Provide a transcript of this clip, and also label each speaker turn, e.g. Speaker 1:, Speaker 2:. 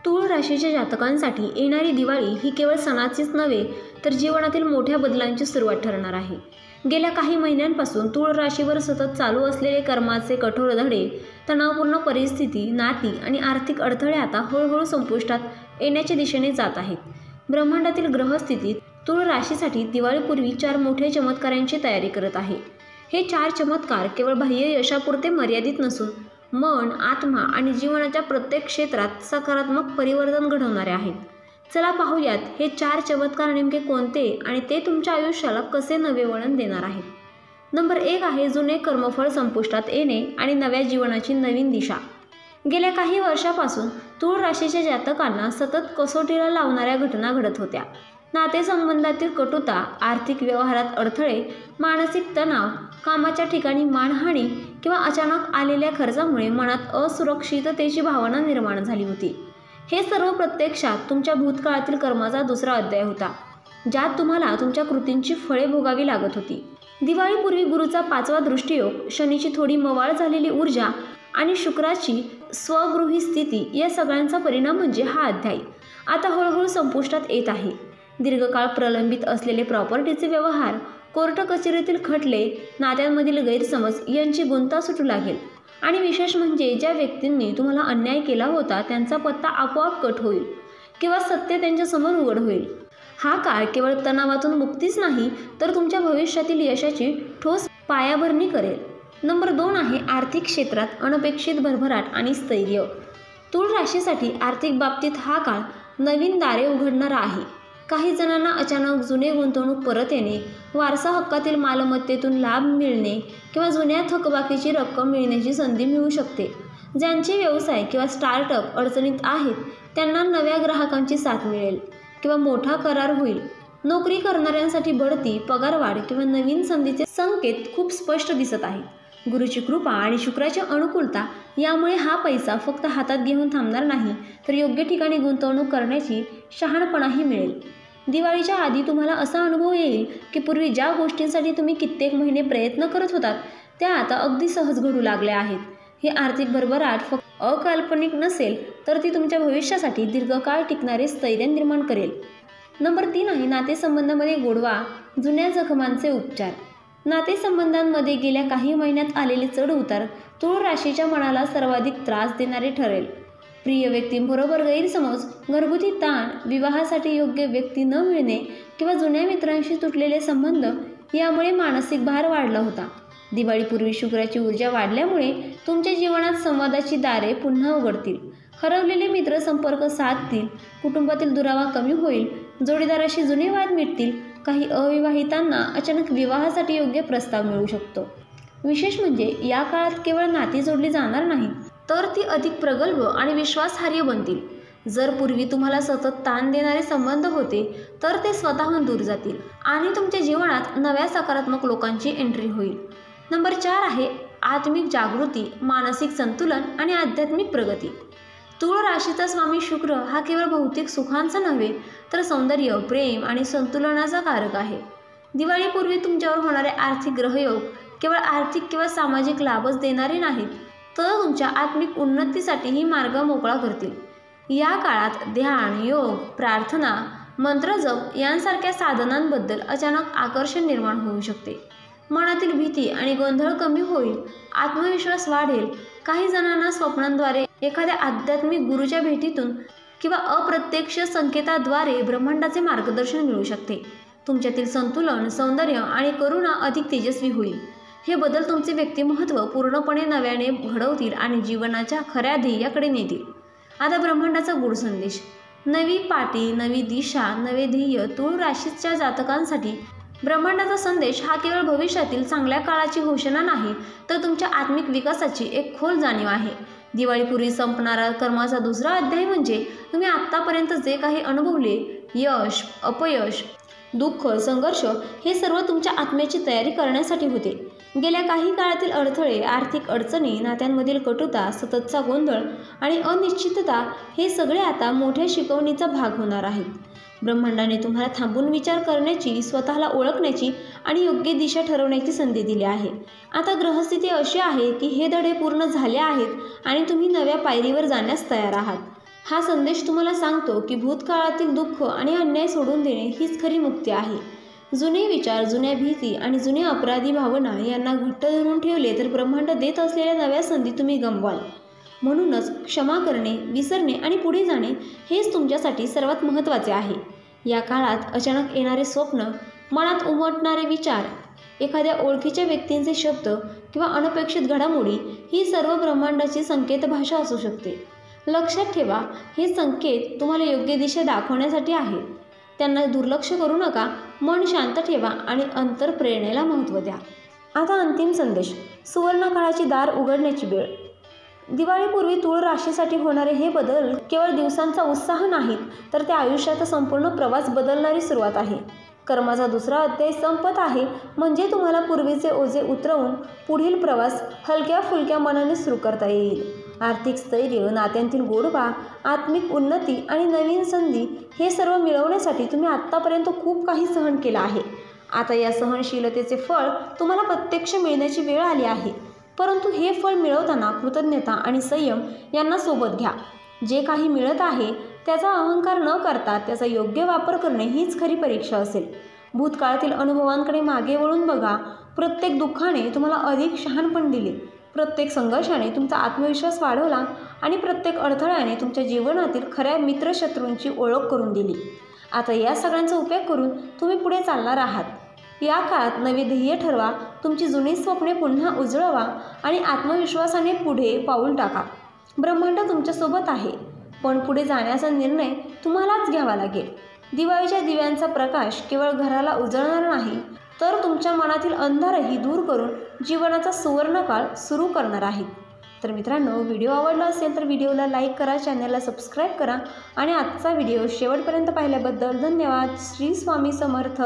Speaker 1: तूळ राशीच्या जातकांसाठी येणारी दिवाळी ही केवळ सणाचीच नव्हे तर जीवनातील मोठ्या बदलांची सुरुवात ठरणार आहे। गेल्या काही महिन्यांपासून तूळ राशीवर सतत चालू असलेले कर्माचे कठोर धडे, तणावपूर्ण परिस्थिती, नाती आणि आर्थिक अडथळे आता हळूहळू संपुष्टात येण्याच्या दिशेने जात आहेत। ब्रह्मांडातील ग्रहस्थिती तूळ राशीसाठी दिवाळीपूर्वी 4 मोठ्या चमत्कारांची तयारी करत आहे। हे 4 चमत्कार केवळ बाह्य यशापुरते मर्यादित नसून मन, आत्मा आणि जीवनाच्या प्रत्येक क्षेत्रात सकारात्मक परिवर्तन घडवणारे आहेत। चला पाहूयात हे 4 चमत्कार नेमके कोणते आणि ते तुमच्या आयुष्याला कसे नवे वळण देणार आहेत। नंबर 1 आहे जुने कर्मफळ संपुष्टात येणे आणि नव्या जीवनाची नवीन दिशा। गेल्या काही वर्षापासून तूळ राशीच्या जातकांना सतत कसोटीला लावणाऱ्या घटना घडत होत्या। नातेसंबंधातील कटुता, आर्थिक व्यवहारात अडथळे, मानसिक तणाव, कामाच्या ठिकाणी मानहानी किंवा अचानक आलेल्या खर्चामुळे मनात असुरक्षिततेची भावना निर्माण झाली होती। हे सर्व प्रत्यक्षात तुमच्या भूतकाळातील कर्माचा दुसरा अध्याय होता, ज्यात तुम्हाला तुमच्या कृतींची फळे भोगावी लागत होती। दिवाळीपूर्वी गुरूचा 5वा दृष्टियोग, शनीची थोडी मवाळ झालेली ऊर्जा आणि शुक्राची स्वगृही स्थिती या सगळ्यांचा परिणाम म्हणजे हा अध्याय आता हळूहळू संपुष्टात येत आहे। दीर्घकाळ प्रलंबित असलेले प्रॉपर्टीचे व्यवहार, कोर्ट कचेरीतील खटले, नात्यांमधील गैरसमज यांची गुंता सुटू लागेल आणि विशेष म्हणजे ज्या व्यक्तींनी तुम्हाला अन्याय केला होता त्यांचा पत्ता आपोआप कट होईल किंवा सत्य त्यांच्यासमोर उघड होईल। हा काळ केवळ तणावातून मुक्तीच नाही तर तुमच्या भविष्यातील यशाची ठोस पायाभरणी करेल। नंबर 2 आहे आर्थिक क्षेत्रात अनपेक्षित भरभराट आणि स्थैर्य। तूळ राशीसाठी आर्थिक बाबतीत हा काळ नवीन दारे उघडणारा आहे। काही जणांना अचानक जुने गुंतवणूक परत येणे, वारसा हक्कातील मालमत्तेतून लाभ मिळणे किंवा जुन्या थकबाकीची रक्कम मिळण्याची संधी मिळू शकते। ज्यांचे व्यवसाय किंवा स्टार्टअप अडचणीत आहेत त्यांना नव्या ग्राहकांची साथ मिळेल किंवा मोठा करार होईल। नोकरी करणाऱ्यांसाठी बढती, पगारवाढ किंवा नवीन संधीचे संकेत खूप स्पष्ट दिसत आहेत। गुरुची कृपा आणि शुक्राची अनुकूलता यामुळे हा पैसा फक्त हातात घेऊन थांबणार नाही तर योग्य ठिकाणी गुंतवणूक करण्याची शहाणपणाही मिळेल। दिवाळीच्या आधी तुम्हाला असा अनुभव येईल की पूर्वी ज्या गोष्टींसाठी तुम्ही कित्येक महिने प्रयत्न करत होतात त्या आता अगदी सहज घडू लागल्या आहेत। ही आर्थिक भरभराट फक्त अकाल्पनिक नसेल तर ती तुमच्या भविष्यासाठी दीर्घकाळ टिकणारे स्थैर्य निर्माण करेल। नंबर 3 आहे नातेसंबंधामध्ये गोडवा, जुन्या जखमांचे उपचार। नातेसंबंधांमध्ये गेल्या काही महिन्यात आलेले चढ-उतार तूळ राशीच्या मनाला सर्वाधिक त्रास देणारे ठरेल। प्रिय व्यक्तींबरोबर गैरसमज, घरगुती ताण, विवाहासाठी योग्य व्यक्ती न मिळणे किंवा जुन्या मित्रांशी तुटलेले संबंध यामुळे मानसिक भार वाढला होता। दिवाळीपूर्वी शुक्राची ऊर्जा वाढल्यामुळे तुमच्या जीवनात संवादाची दारे पुन्हा उघडतील। हरवलेले मित्र संपर्क साधतील, कुटुंबातील दुरावा कमी होईल, जोडीदाराशी जुने वाद मिटतील, काही अविवाहितांना अचानक विवाहासाठी योग्य प्रस्ताव मिळू शकतो। विशेष म्हणजे या काळात केवळ नाती जोडली जाणार नाहीत तर ती अधिक प्रगल्भ आणि विश्वासार्ह बनतील। जर पूर्वी तुम्हाला सतत ताण देणारे संबंध होते तर ते स्वतःहून दूर जातील आणि तुमच्या जीवनात नव्या सकारात्मक लोकांची एंट्री होईल। नंबर 4 आहे आत्मिक जागृती, मानसिक संतुलन आणि आध्यात्मिक प्रगती। तूळ राशीचा स्वामी शुक्र हा केवळ भौतिक सुखांचा नव्हे तर सौंदर्य, प्रेम आणि संतुलनाचा कारक आहे। दिवाळीपूर्वी तुमच्यावर होणारे आर्थिक ग्रहयोग केवळ आर्थिक किंवा सामाजिक लाभच देणारे नाहीत तर तुमच्या आत्मिक उन्नतीसाठीही मार्ग मोकळा करतील। या काळात ध्यान, योग, प्रार्थना, मंत्रजप यांसारख्या साधनांबद्दल अचानक आकर्षण निर्माण होऊ शकते। मनातील भीती आणि गोंधळ कमी होईल, आत्मविश्वास वाढेल। काही जणांना स्वप्नांद्वारे एखाद्या आध्यात्मिक गुरूच्या भेटीतून किंवा अप्रत्यक्ष संकेताद्वारे ब्रह्मांडाचे मार्गदर्शन मिळू शकते। तुमच्यातील संतुलन, सौंदर्य आणि करुणा अधिक तेजस्वी होईल। हे बदल तुमचे व्यक्तिमत्व पूर्णपणे नव्याने घडवतील आणि जीवनाच्या खऱ्या ध्येयाकडे नेतील। आता ब्रह्मांडाचा गूढ संदेश, नवी पाटी, नवी दिशा, नवे ध्येय। तूळ राशीच्या जातकांसाठी ब्रह्मांडाचा संदेश हा केवळ भविष्यातील चांगल्या काळाची घोषणा नाही तर तुमच्या आत्मिक विकासाची एक खोल जाणीव आहे। दिवाळीपूर्वी संपणारा कर्माचा दुसरा अध्याय म्हणजे तुम्ही आत्तापर्यंत जे काही अनुभवले, यश, अपयश, दुःख, संघर्ष हे सर्व तुमच्या आत्म्याची तयारी करण्यासाठी होते। गेल्या काही काळातील अडथळे, आर्थिक अडचणी, नात्यांमधील कटुता, सततचा गोंधळ आणि अनिश्चितता हे सगळे आता मोठ्या शिकवणीचा भाग होणार आहेत। ब्रह्मांडाने तुम्हाला थांबून विचार करण्याची, स्वतःला ओळखण्याची आणि योग्य दिशा ठरवण्याची संधी दिली आहे। आता ग्रहस्थिती अशी आहे की हे धडे पूर्ण झाले आहेत आणि तुम्ही नव्या पायरीवर जाण्यास तयार आहात। हा संदेश तुम्हाला सांगतो की भूतकाळातील दुःख आणि अन्याय सोडून देणे हीच खरी मुक्ती आहे. जुने विचार, जुन्या भीती आणि जुने अपराधी भावना यांना घट्ट धरून ठेवले तर ब्रह्मांड देत असलेल्या नव्या संधी तुम्ही गमवाल. म्हणूनच क्षमा करणे, विसरणे आणि पुढे जाणे हेच तुमच्यासाठी सर्वात महत्त्वाचे आहे. या काळात अचानक येणारे स्वप्न, मनात उमटणारे विचार, एखाद्या ओळखीच्या व्यक्तींचे शब्द किंवा अनपेक्षित घडामोडी ही सर्व ब्रह्मांडाची संकेत भाषा असू शकते. लक्षात ठेवा, हे संकेत तुम्हाला योग्य दिशा दाखवण्यासाठी आहेत. त्यांना दुर्लक्ष करू नका. मन शांत ठेवा आणि अंतर्प्रेरणेला महत्त्व द्या. आता अंतिम संदेश. सुवर्णकाळाची दार उघडण्याची वेळ. दिवाळीपूर्वी तूळ राशीसाठी होणारे हे बदल केवळ दिवसांचा उत्साह नाहीत, तर ते आयुष्याचा संपूर्ण प्रवास बदलणारी सुरुवात आहे. कर्माचा दुसरा अध्याय संपत आहे, म्हणजे तुम्हाला पूर्वीचे ओझे उतरवून पुढील प्रवास हलक्या फुलक्या मनाने सुरू करता येईल. आर्थिक स्थैर्य, नात्यांतील गोडवा, आत्मिक उन्नती आणि नवीन संधी हे सर्व मिळवण्यासाठी तुम्ही आत्तापर्यंत खूप काही सहन केलं आहे. आता या सहनशीलतेचे फळ तुम्हाला प्रत्यक्ष मिळण्याची वेळ आली आहे. परंतु हे फळ मिळवताना कृतज्ञता आणि संयम यांना सोबत घ्या. जे काही मिळत आहे त्याचा अहंकार न करता त्याचा योग्य वापर करणे हीच खरी परीक्षा असेल. भूतकाळातील अनुभवांकडे मागे वळून बघा. प्रत्येक दुःखाने तुम्हाला अधिक शहाणपण दिले, प्रत्येक संघर्षाने तुमचा आत्मविश्वास वाढवला आणि प्रत्येक अडथळ्याने तुमच्या जीवनातील खऱ्या मित्रशत्रूंची ओळख करून दिली. आता या सगळ्यांचा उपयोग करून तुम्ही पुढे चालणार आहात. या काळात नवे ध्येय ठरवा, तुमची जुनी स्वप्ने पुन्हा उजळवा आणि आत्मविश्वासाने पुढे पाऊल टाका. ब्रह्मांड तुमच्यासोबत आहे, पण पुढे जाण्याचा निर्णय तुम्हालाच घ्यावा लागेल. दिवाळीच्या दिव्यांचा प्रकाश केवळ घराला उजळणार नाही, तर तुमच्या मनातील अंधारही दूर करून जीवनाचा सुवर्णकाळ सुरू करणार आहे. तर मित्रांनो, व्हिडिओ आवडला असेल तर व्हिडिओला लाईक करा, चॅनलला सबस्क्राईब करा आणि आजचा व्हिडिओ शेवटपर्यंत पाहिल्याबद्दल धन्यवाद. श्री स्वामी समर्थ.